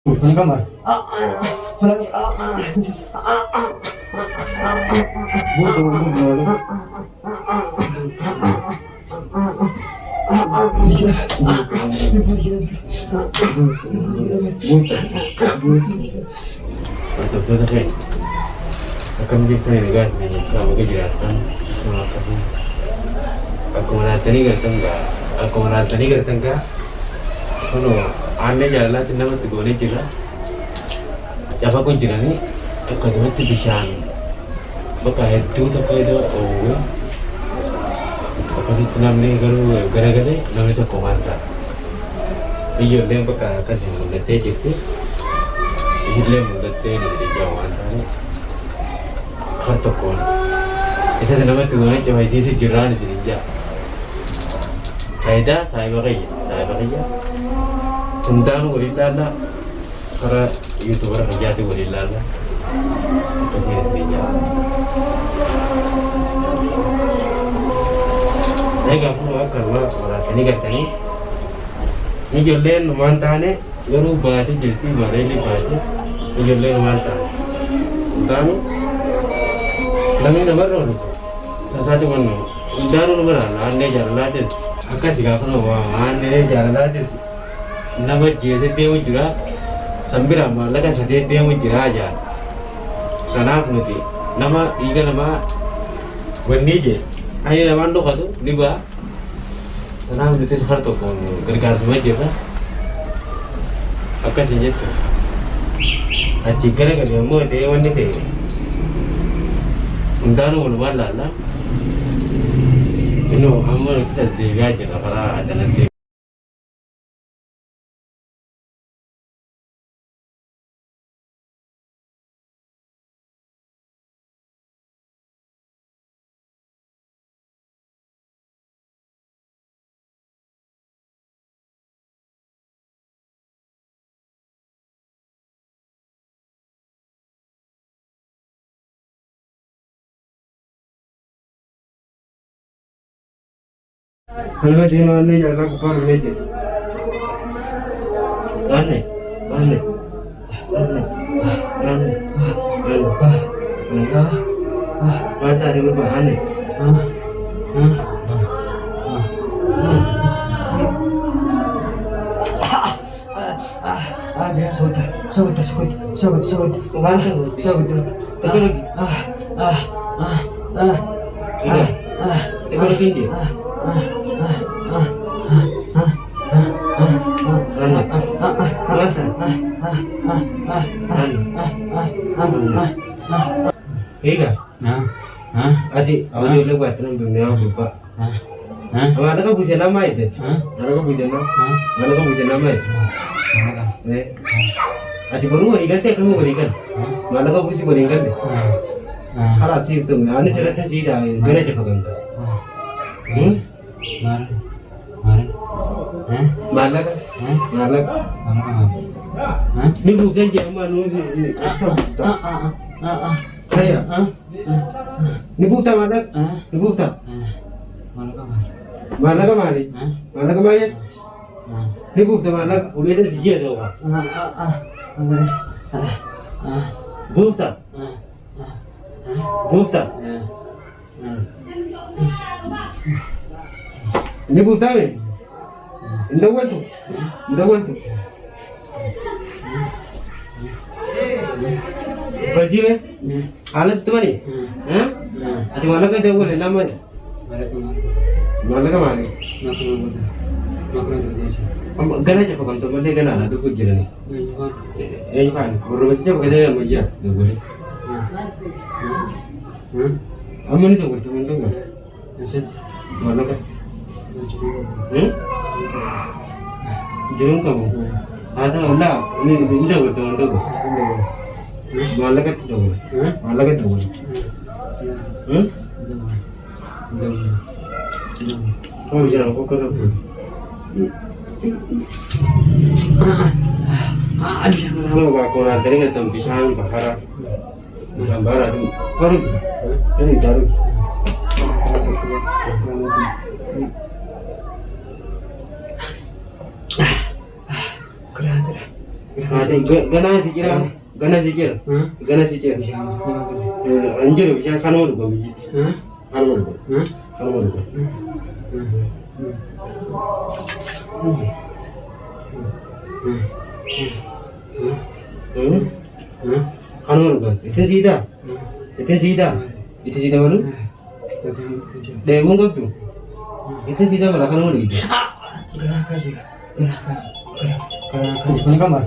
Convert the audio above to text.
Mana kamar? Mana? Akan menjadi negara ini kamu kejelasan sama kamu. Aku menatani gak tangga. Kalau aneh jalan tindak mati gue nih juga. Siapa pun jalan ini, aku cuma tuh bisa. Bapak itu tapi itu oh, apa sih namanya kalau gara-gara namanya itu komanda. Iya lem bapak kasih mulut teh gitu. Iya lem mulut teh dari jauh antara. Kartu kon. Isa nama tu nih coba ini sih juran di dia. Saya pakai. Tentang gorilla lah, karena youtuber kerja tu gorilla lah. Itu dia. Saya gak perlu kerja orang sini kan sini. Ini jualan mantan ni, baru baca jadi baru ini baca. Ini jualan mantan. Tentang lagi nomor orang. Satu mana? Udah nomor ane jalan aja. Akan juga perlu ane jalan aja. Nama jadi dia juga sambil amal kan saja dia juga aja. Karena nanti nama iga nama benih je. Ayo nama ando kado liba. Karena nanti sekarang tu pun kerja semua je lah. Akan saja tu. Aci kerja kan dia mau dia wani deh. Untar ulur lah. Ini amal kita dia je lah para ada nanti. Kalau dia mana jalan ke mana ni je? Mana? Mata dia berubah ni. Biar sahut. Ekor lagi dia. Iya. Adik, awak ni boleh buat terus dunia lupa. Mana kau bisa nama itu? Mana kau bisa nama itu? Adik baru berikan tak kamu berikan? Mana kau bisa berikan? Kalau sih tu, ane cerita sih dah, mana cepat kan? Mana kan? Ni bukan zaman ni. Kaya? Ni buta mana? Ni buta. Mana kemari? Mana kemari? Ni buta mana? Udah ada dia tu. Buta. Ni buta ni. Indah wantu. Pergi ni? Alas tu mana? Adik mana kau tahu boleh nama ni? Mana kau mana? Gana je pakai tu boleh gana lah, dukuk je ni. Pan, baru macam pakai dia macam tu boleh. Aman itu boleh teman tu kan? Mana kau? Jangan kamu. Ada lah, ini indah betul tu. Mana kau tu? Mana kau tu? Oh jangan kau kena pun. Kalau kau nak teringat tentang pisang bakar, pisang bakar tu baru, ini baru. Kelihatan. Ganaa si jira. Ganaa si jira. Ganaa si jira. Anjir bishaan kanuma dhuga biyyitti. Kanuma dhuga. Kanuma dhuga. Kanuma dhuga. Itti siidaa. Itti siidaa. Itti siidaa malu. Deemuun qabdu. Itti siidaa mala kanuma dhuga. Gerak kasih. Sekolah kamar.